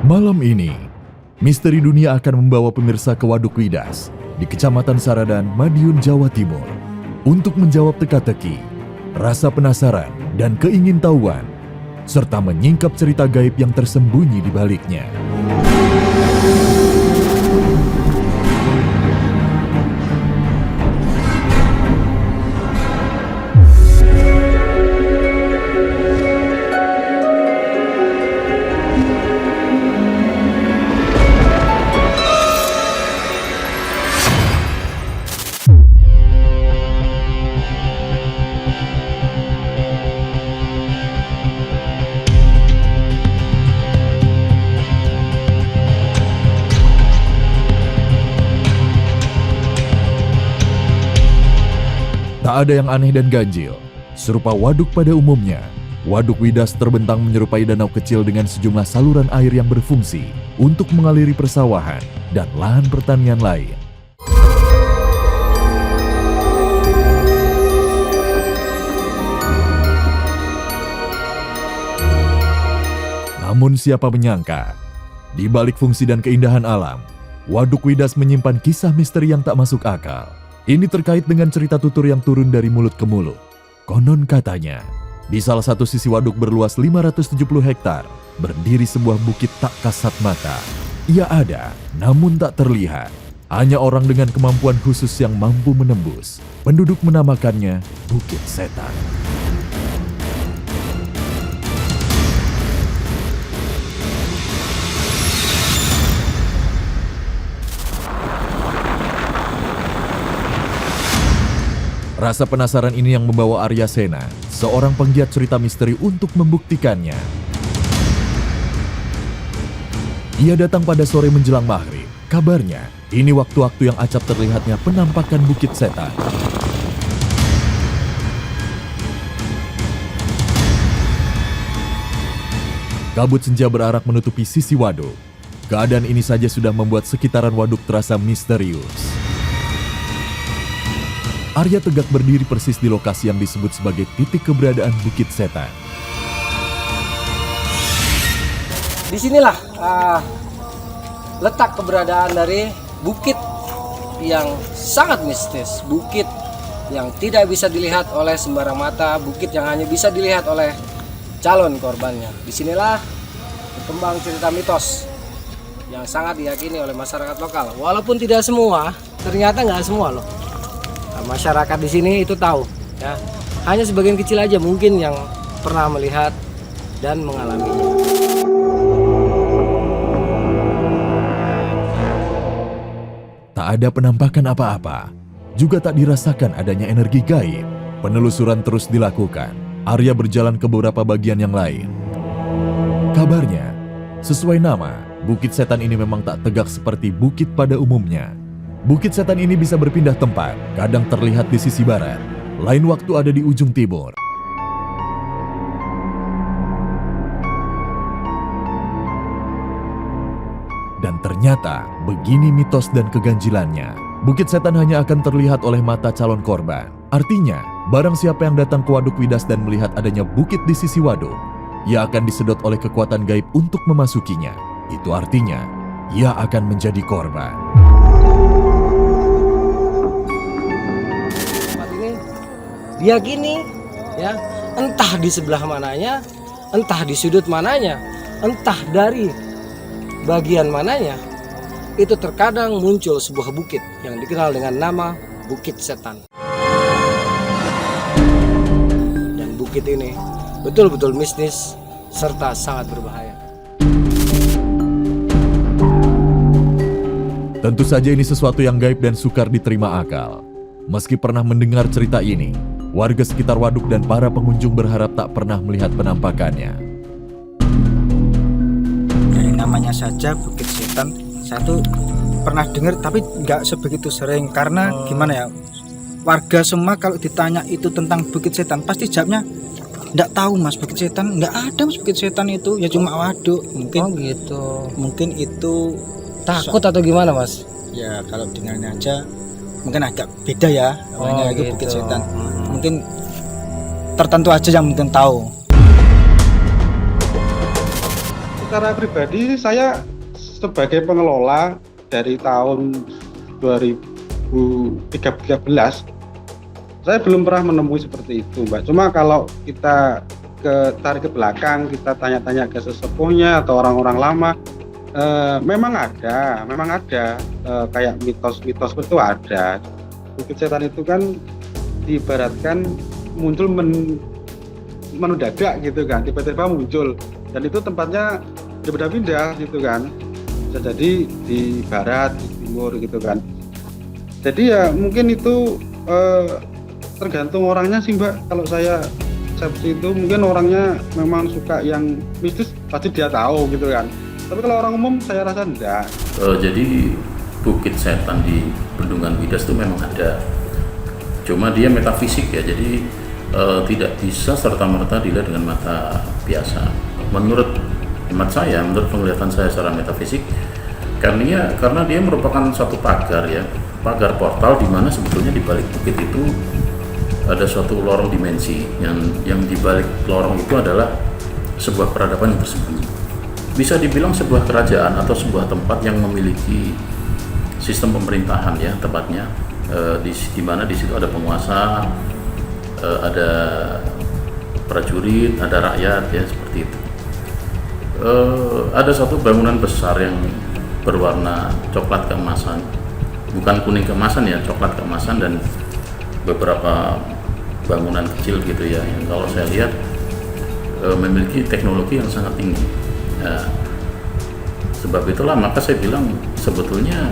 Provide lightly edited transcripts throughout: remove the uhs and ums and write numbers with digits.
Malam ini, Misteri Dunia akan membawa pemirsa ke Waduk Widas di Kecamatan Saradan, Madiun, Jawa Timur untuk menjawab teka-teki, rasa penasaran, dan keingintahuan, serta menyingkap cerita gaib yang tersembunyi di baliknya. Tak ada yang aneh dan ganjil. Serupa waduk pada umumnya, Waduk Widas terbentang menyerupai danau kecil dengan sejumlah saluran air yang berfungsi untuk mengaliri persawahan dan lahan pertanian lain. Namun siapa menyangka, di balik fungsi dan keindahan alam, Waduk Widas menyimpan kisah misteri yang tak masuk akal. Ini terkait dengan cerita tutur yang turun dari mulut ke mulut. Konon katanya, di salah satu sisi waduk berluas 570 hektar, berdiri sebuah bukit tak kasat mata. Ia ada, namun tak terlihat. Hanya orang dengan kemampuan khusus yang mampu menembus. Penduduk menamakannya Bukit Setan. Rasa penasaran ini yang membawa Arya Sena, seorang penggiat cerita misteri, untuk membuktikannya. Ia datang pada sore menjelang maghrib. Kabarnya, ini waktu-waktu yang acap terlihatnya penampakan Bukit Setan. Kabut senja berarak menutupi sisi waduk. Keadaan ini saja sudah membuat sekitaran waduk terasa misterius. Arya tegak berdiri persis di lokasi yang disebut sebagai titik keberadaan Bukit Setan. Disinilah letak keberadaan dari bukit yang sangat mistis. Bukit yang tidak bisa dilihat oleh sembarang mata. Bukit yang hanya bisa dilihat oleh calon korbannya. Disinilah berkembang cerita mitos yang sangat diyakini oleh masyarakat lokal. Walaupun tidak semua, ternyata nggak semua loh. Masyarakat di sini itu tahu, ya. Hanya sebagian kecil aja mungkin yang pernah melihat dan mengalaminya. Tak ada penampakan apa-apa, juga tak dirasakan adanya energi gaib. Penelusuran terus dilakukan. Arya berjalan ke beberapa bagian yang lain. Kabarnya, sesuai nama, Bukit Setan ini memang tak tegak seperti bukit pada umumnya. Bukit Setan ini bisa berpindah tempat, kadang terlihat di sisi barat, lain waktu ada di ujung timur. Dan ternyata, begini mitos dan keganjilannya. Bukit Setan hanya akan terlihat oleh mata calon korban. Artinya, barang siapa yang datang ke Waduk Widas dan melihat adanya bukit di sisi waduk, ia akan disedot oleh kekuatan gaib untuk memasukinya. Itu artinya, ia akan menjadi korban. Diyakini, ya, entah di sebelah mananya, entah di sudut mananya, entah dari bagian mananya, itu terkadang muncul sebuah bukit yang dikenal dengan nama Bukit Setan. Dan bukit ini betul-betul mistis serta sangat berbahaya. Tentu saja ini sesuatu yang gaib dan sukar diterima akal. Meski pernah mendengar cerita ini, warga sekitar waduk dan para pengunjung berharap tak pernah melihat penampakannya. Dari namanya saja Bukit Setan, satu pernah dengar tapi nggak sebegitu sering. Karena gimana ya, warga semua kalau ditanya itu tentang Bukit Setan pasti jawabnya nggak tahu mas. Bukit Setan nggak ada mas, Bukit Setan itu ya cuma waduk. Mungkin gitu. Mungkin itu Takut atau gimana mas? Ya kalau dengarnya aja mungkin agak beda ya, namanya itu gitu. Bukit Setan. Mungkin tertentu aja yang mungkin tahu. Secara pribadi saya sebagai pengelola dari tahun 2013 saya belum pernah menemui seperti itu, Mbak. Cuma kalau kita tarik ke belakang, kita tanya-tanya ke sesepuhnya atau orang-orang lama, memang ada kayak mitos-mitos itu ada. Bukit Setan itu kan diibaratkan muncul mendadak gitu kan, tiba-tiba muncul, dan itu tempatnya berpindah-pindah gitu kan, bisa jadi di barat, di timur gitu kan. Jadi ya mungkin itu tergantung orangnya sih, Mbak. Kalau saya persepsi itu mungkin orangnya memang suka yang mistis, pasti dia tahu gitu kan. Tapi kalau orang umum saya rasa enggak. Jadi Bukit Setan di Bendungan Widas itu memang ada, cuma dia metafisik ya, jadi tidak bisa serta-merta dilihat dengan mata biasa. Menurut hemat saya, menurut penglihatan saya secara metafisik, karena dia merupakan satu pagar ya, pagar portal di mana sebetulnya di balik bukit itu ada suatu lorong dimensi, yang di balik lorong itu adalah sebuah peradaban yang tersembunyi. Bisa dibilang sebuah kerajaan atau sebuah tempat yang memiliki sistem pemerintahan ya, tepatnya di mana di situ ada penguasa, ada prajurit, ada rakyat ya, seperti itu. Ada satu bangunan besar yang berwarna coklat keemasan, bukan kuning keemasan ya, coklat keemasan, dan beberapa bangunan kecil gitu ya, yang kalau saya lihat memiliki teknologi yang sangat tinggi. Sebab itulah maka saya bilang sebetulnya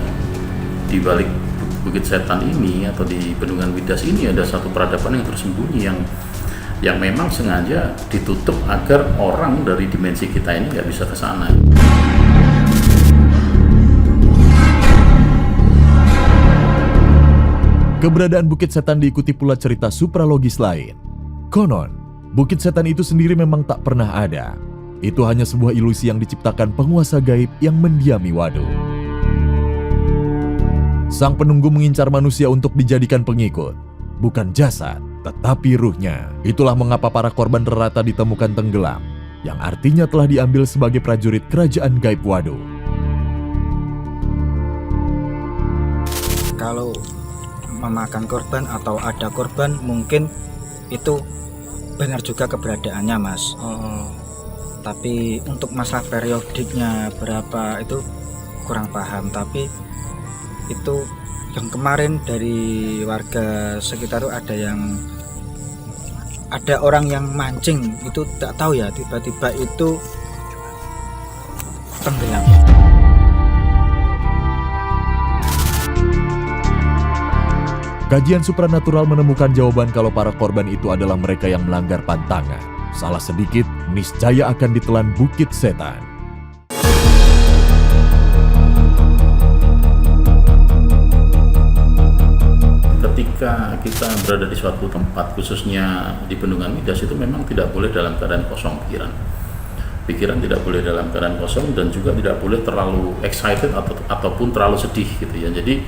di balik Bukit Setan ini atau di Bendungan Widas ini ada satu peradaban yang tersembunyi yang memang sengaja ditutup agar orang dari dimensi kita ini nggak bisa ke sana. Keberadaan Bukit Setan diikuti pula cerita supralogis lain. Konon, Bukit Setan itu sendiri memang tak pernah ada. Itu hanya sebuah ilusi yang diciptakan penguasa gaib yang mendiami waduk. Sang penunggu mengincar manusia untuk dijadikan pengikut, bukan jasad, tetapi ruhnya. Itulah mengapa para korban rerata ditemukan tenggelam, yang artinya telah diambil sebagai prajurit kerajaan gaib waduk. Kalau memakan korban atau ada korban, mungkin itu benar juga keberadaannya, Mas. Tapi untuk masalah periodiknya berapa itu kurang paham. Tapi itu yang kemarin dari warga sekitar itu ada orang yang mancing, itu tak tahu ya, tiba-tiba itu tenggelam. Kajian supranatural menemukan jawaban kalau para korban itu adalah mereka yang melanggar pantangan. Salah sedikit, niscaya akan ditelan Bukit Setan. Ketika kita berada di suatu tempat, khususnya di Bendungan Widas, itu memang tidak boleh dalam keadaan kosong pikiran. Pikiran tidak boleh dalam keadaan kosong, dan juga tidak boleh terlalu excited ataupun terlalu sedih gitu ya. Jadi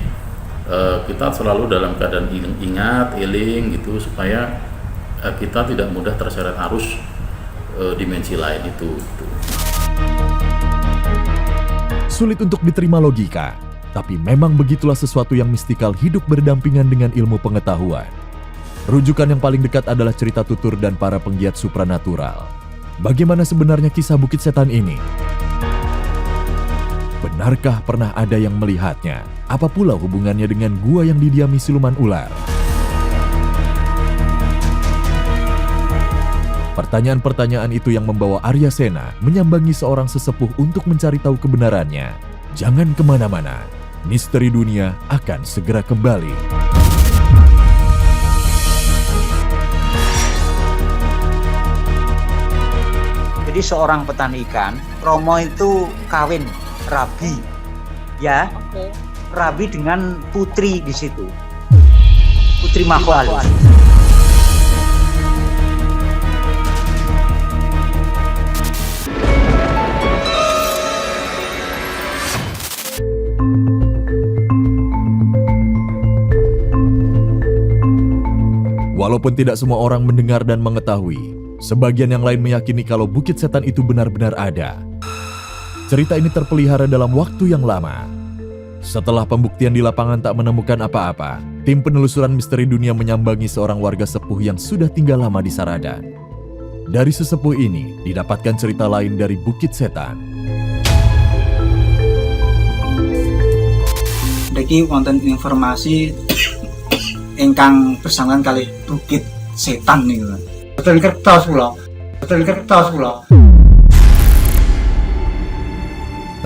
kita selalu dalam keadaan ingat, eling gitu, supaya kita tidak mudah terseret arus dimensi lain itu. Sulit untuk diterima logika, tapi memang begitulah sesuatu yang mistikal hidup berdampingan dengan ilmu pengetahuan. Rujukan yang paling dekat adalah cerita tutur dan para penggiat supranatural. Bagaimana sebenarnya kisah Bukit Setan ini? Benarkah pernah ada yang melihatnya? Apa pula hubungannya dengan gua yang didiami siluman ular? Pertanyaan-pertanyaan itu yang membawa Arya Sena menyambangi seorang sesepuh untuk mencari tahu kebenarannya. Jangan kemana-mana, misteri dunia akan segera kembali. Jadi seorang petani ikan, Romo itu kawin Rabi, ya, Rabi dengan putri di situ, putri makhluk halus. Walaupun tidak semua orang mendengar dan mengetahui, sebagian yang lain meyakini kalau Bukit Setan itu benar-benar ada. Cerita ini terpelihara dalam waktu yang lama. Setelah pembuktian di lapangan tak menemukan apa-apa, tim penelusuran misteri dunia menyambangi seorang warga sepuh yang sudah tinggal lama di Saradan. Dari sesepuh ini didapatkan cerita lain dari Bukit Setan. Niki wonten informasi ingkang bersangkutan kali Bukit Setan niku. Betul kertas kula.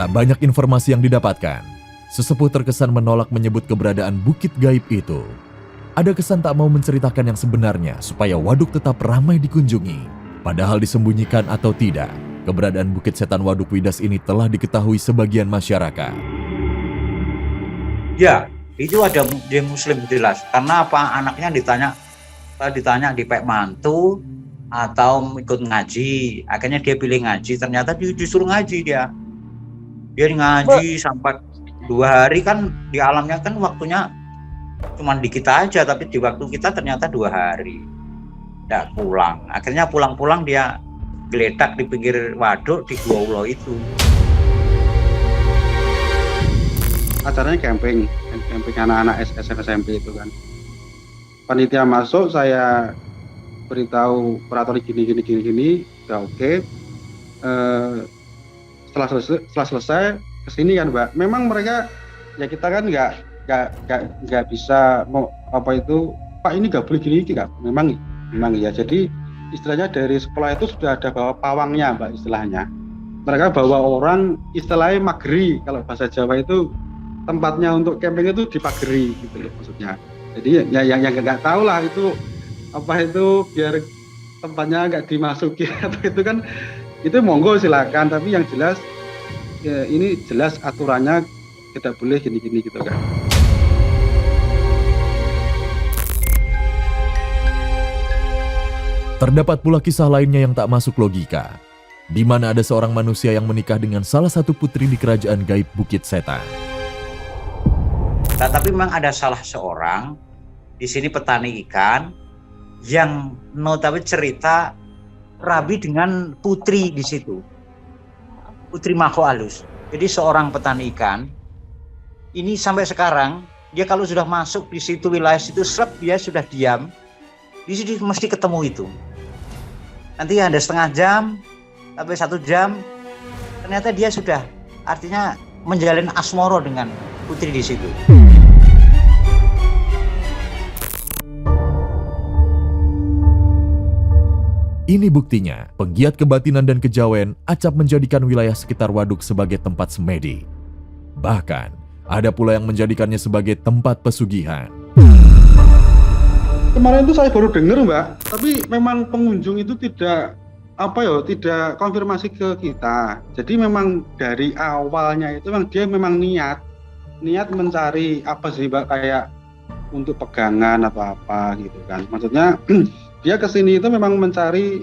Tak banyak informasi yang didapatkan. Sesepuh terkesan menolak menyebut keberadaan bukit gaib itu. Ada kesan tak mau menceritakan yang sebenarnya supaya waduk tetap ramai dikunjungi. Padahal disembunyikan atau tidak, keberadaan Bukit Setan Waduk Widas ini telah diketahui sebagian masyarakat. Ya, itu ada dia Muslim jelas. Karena apa? Anaknya ditanya di Pek Mantu atau ikut ngaji. Akhirnya dia pilih ngaji. Ternyata dia disuruh ngaji dia. Dia ngaji sampai 2 hari kan di alamnya kan waktunya cuma di kita aja, tapi di waktu kita ternyata 2 hari. Nggak pulang. Akhirnya pulang-pulang dia geletak di pinggir waduk di Gua Ulo itu. Acaranya camping anak-anak SMP itu kan. Panitia masuk, saya beritahu operator gini, udah oke. Setelah selesai kesini kan Mbak, memang mereka ya kita kan nggak bisa mau apa itu Pak ini nggak boleh gini nggak, memang ya. Jadi istilahnya dari sekolah itu sudah ada bawa pawangnya Mbak istilahnya. Mereka bawa orang istilahnya mageri, kalau bahasa Jawa itu tempatnya untuk camping itu dipageri gitu loh maksudnya. Jadi ya yang nggak tahu lah itu apa itu biar tempatnya nggak dimasuki atau itu kan itu monggo silakan, tapi yang jelas ya ini jelas aturannya tidak boleh gini-gini gitu kan. Terdapat pula kisah lainnya yang tak masuk logika, di mana ada seorang manusia yang menikah dengan salah satu putri di kerajaan gaib Bukit Setan. Nah, tapi memang ada salah seorang di sini petani ikan yang notabene cerita rabi dengan putri di situ. Putri Makhluk Halus. Jadi seorang petani ikan ini sampai sekarang dia kalau sudah masuk di situ wilayah situ dia sudah diam. Di sini mesti ketemu itu. Nanti ada setengah jam sampai 1 jam ternyata dia sudah artinya menjalin asmoro dengan putri di situ. Ini buktinya, penggiat kebatinan dan kejawen acap menjadikan wilayah sekitar waduk sebagai tempat semedi. Bahkan, ada pula yang menjadikannya sebagai tempat pesugihan. Kemarin itu saya baru dengar Mbak, tapi memang pengunjung itu tidak konfirmasi ke kita. Jadi memang dari awalnya itu memang dia memang niat mencari apa sih Mbak, kayak untuk pegangan atau apa gitu kan. Maksudnya dia kesini itu memang mencari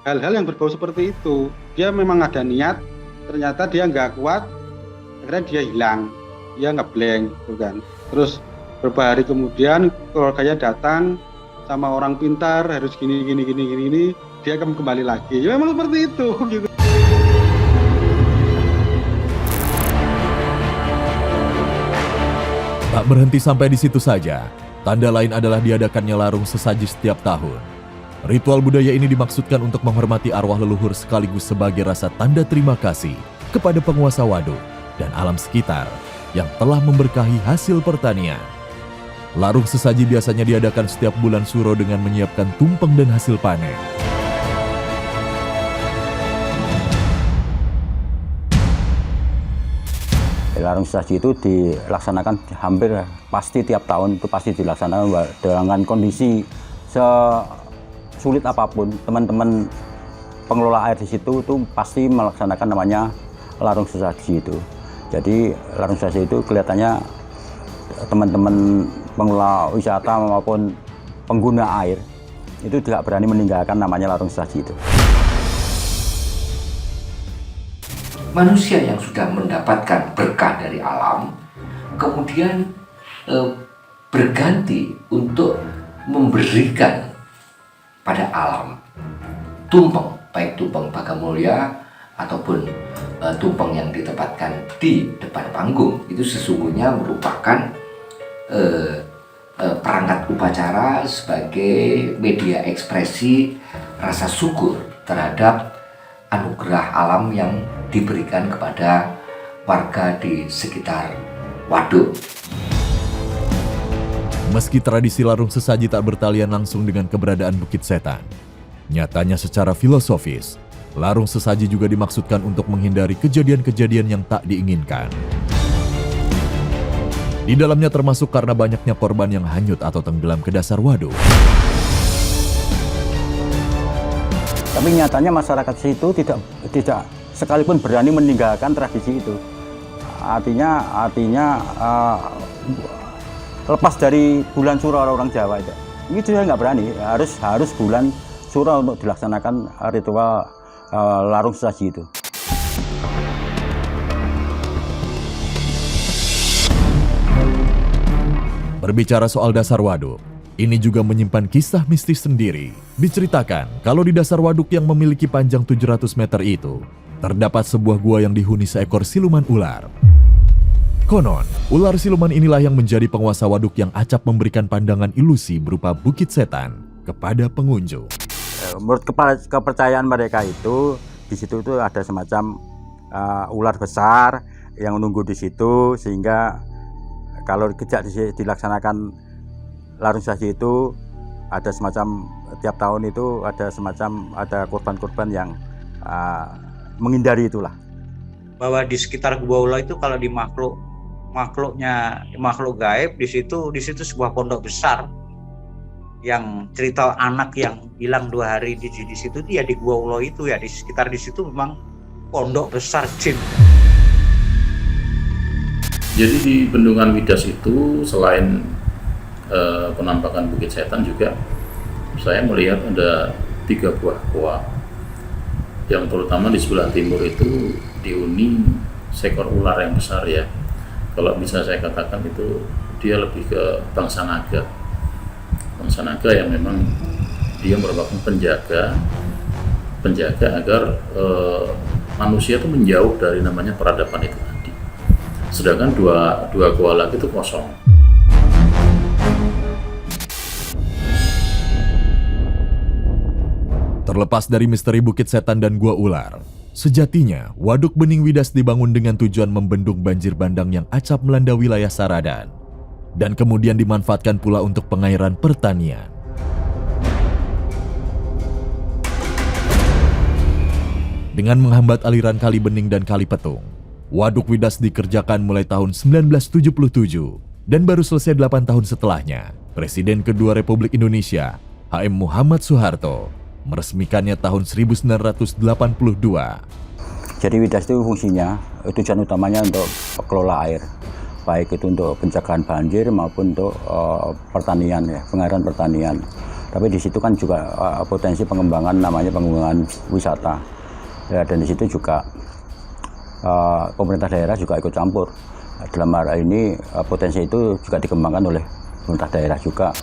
hal-hal yang berbau seperti itu. Dia memang ada niat, ternyata dia nggak kuat, akhirnya dia hilang, dia ngeblank gitu kan. Terus beberapa hari kemudian keluarganya datang sama orang pintar, harus gini, dia kembali lagi. Ya memang seperti itu gitu. Tak berhenti sampai di situ saja. Tanda lain adalah diadakannya larung sesaji setiap tahun. Ritual budaya ini dimaksudkan untuk menghormati arwah leluhur sekaligus sebagai rasa tanda terima kasih kepada penguasa waduk dan alam sekitar yang telah memberkahi hasil pertanian. Larung sesaji biasanya diadakan setiap bulan Suro dengan menyiapkan tumpeng dan hasil panen. Larung sesaji itu dilaksanakan hampir pasti tiap tahun, itu pasti dilaksanakan dengan kondisi sesulit apapun. Teman-teman pengelola air di situ itu pasti melaksanakan namanya larung sesaji itu. Jadi larung sesaji itu kelihatannya teman-teman pengelola wisata maupun pengguna air itu tidak berani meninggalkan namanya larung sesaji itu. Manusia yang sudah mendapatkan berkah dari alam kemudian berganti untuk memberikan pada alam tumpeng, baik tumpeng Bagamulya ataupun tumpeng yang ditempatkan di depan panggung itu sesungguhnya merupakan perangkat upacara sebagai media ekspresi rasa syukur terhadap anugerah alam yang diberikan kepada warga di sekitar waduk. Meski tradisi larung sesaji tak bertalian langsung dengan keberadaan Bukit Setan, nyatanya secara filosofis, larung sesaji juga dimaksudkan untuk menghindari kejadian-kejadian yang tak diinginkan. Di dalamnya termasuk karena banyaknya korban yang hanyut atau tenggelam ke dasar waduk. Tapi nyatanya masyarakat situ tidak sekalipun berani meninggalkan tradisi itu. Artinya lepas dari bulan Suro orang Jawa itu. Ini juga nggak berani. Harus bulan Suro untuk dilaksanakan ritual larung sesaji itu. Berbicara soal dasar waduk, ini juga menyimpan kisah mistis sendiri. Diceritakan kalau di dasar waduk yang memiliki panjang 700 meter itu, terdapat sebuah gua yang dihuni seekor siluman ular. Konon, ular siluman inilah yang menjadi penguasa waduk yang acap memberikan pandangan ilusi berupa Bukit Setan kepada pengunjung. Menurut kepercayaan mereka itu, di situ itu ada semacam ular besar yang menunggu di situ, sehingga kalau dilaksanakan larung sesaji itu ada semacam tiap tahun itu ada korban-korban yang menghindari itulah. Bahwa di sekitar Gua Ulo itu kalau di makhluk gaib di situ sebuah pondok besar yang cerita anak yang hilang 2 hari di situ ya di Gua Ulo itu ya, di sekitar di situ memang pondok besar jin. Jadi di Bendungan Widas itu selain penampakan Bukit Setan juga saya melihat ada 3 buah goa yang terutama di sebelah timur itu dihuni seekor ular yang besar ya. Kalau bisa saya katakan itu dia lebih ke bangsa naga yang memang dia merupakan penjaga agar manusia itu menjauh dari namanya peradaban itu tadi. Sedangkan dua goa lagi itu kosong. Terlepas dari misteri Bukit Setan dan Gua Ular, sejatinya Waduk Bening Widas dibangun dengan tujuan membendung banjir bandang yang acap melanda wilayah Saradan, dan kemudian dimanfaatkan pula untuk pengairan pertanian. Dengan menghambat aliran Kali Bening dan Kali Petung, Waduk Widas dikerjakan mulai tahun 1977 dan baru selesai 8 tahun setelahnya, Presiden kedua Republik Indonesia, HM Muhammad Soeharto, meresmikannya tahun 1982. Jadi Widas itu fungsinya, tujuan utamanya untuk kelola air, baik itu untuk pencegahan banjir maupun untuk pertanian ya, pengairan pertanian. Tapi di situ kan juga potensi pengembangan pengembangan wisata. Ya, dan di situ juga pemerintah daerah juga ikut campur. Dalam hal ini potensi itu juga dikembangkan oleh pemerintah daerah juga.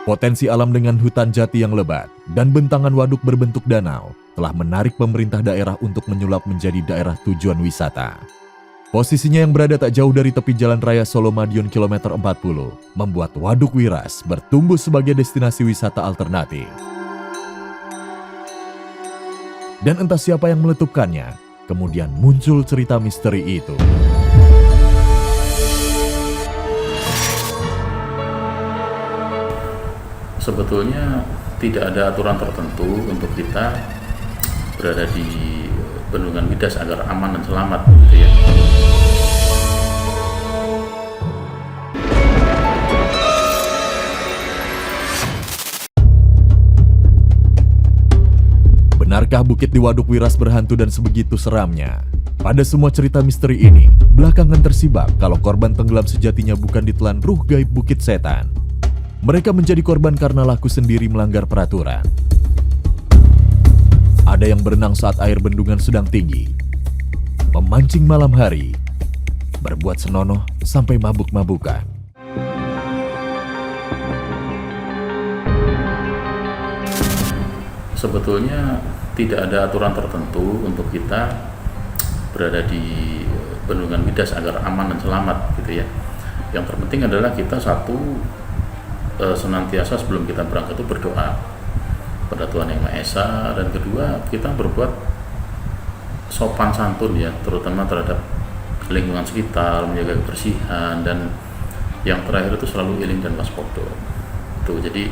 Potensi alam dengan hutan jati yang lebat dan bentangan waduk berbentuk danau telah menarik pemerintah daerah untuk menyulap menjadi daerah tujuan wisata. Posisinya yang berada tak jauh dari tepi Jalan Raya Solo Madiun kilometer 40 membuat Waduk Wiras bertumbuh sebagai destinasi wisata alternatif. Dan entah siapa yang meletupkannya, kemudian muncul cerita misteri itu. Sebetulnya tidak ada aturan tertentu untuk kita berada di Bendungan Widas agar aman dan selamat gitu ya. Benarkah bukit di Waduk Wiras berhantu dan sebegitu seramnya? Pada semua cerita misteri ini, belakangan tersibak kalau korban tenggelam sejatinya bukan ditelan ruh gaib Bukit Setan. Mereka menjadi korban karena laku sendiri melanggar peraturan. Ada yang berenang saat air bendungan sedang tinggi, memancing malam hari, berbuat senonoh sampai mabuk-mabukan. sebetulnya tidak ada aturan tertentu untuk kita berada di Bendungan Widas agar aman dan selamat gitu ya. Yang terpenting adalah kita senantiasa sebelum kita berangkat itu berdoa pada Tuhan Yang Maha Esa, dan kedua kita berbuat sopan santun ya, terutama terhadap lingkungan sekitar, menjaga kebersihan, dan yang terakhir itu selalu iling dan waspada. Tuh, jadi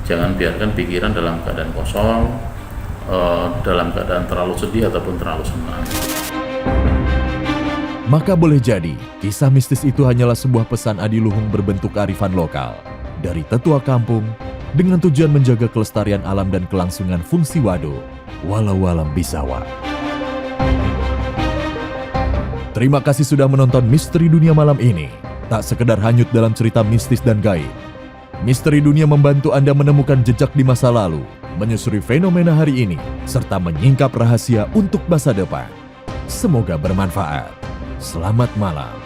jangan biarkan pikiran dalam keadaan kosong, dalam keadaan terlalu sedih ataupun terlalu senang. Maka boleh jadi, kisah mistis itu hanyalah sebuah pesan adiluhung berbentuk kearifan lokal dari tetua kampung dengan tujuan menjaga kelestarian alam dan kelangsungan fungsi waduk, walau alam bisawa. Terima kasih sudah menonton Misteri Dunia malam ini. Tak sekedar hanyut dalam cerita mistis dan gaib, Misteri Dunia membantu Anda menemukan jejak di masa lalu, menyusuri fenomena hari ini, serta menyingkap rahasia untuk masa depan. Semoga bermanfaat. Selamat malam.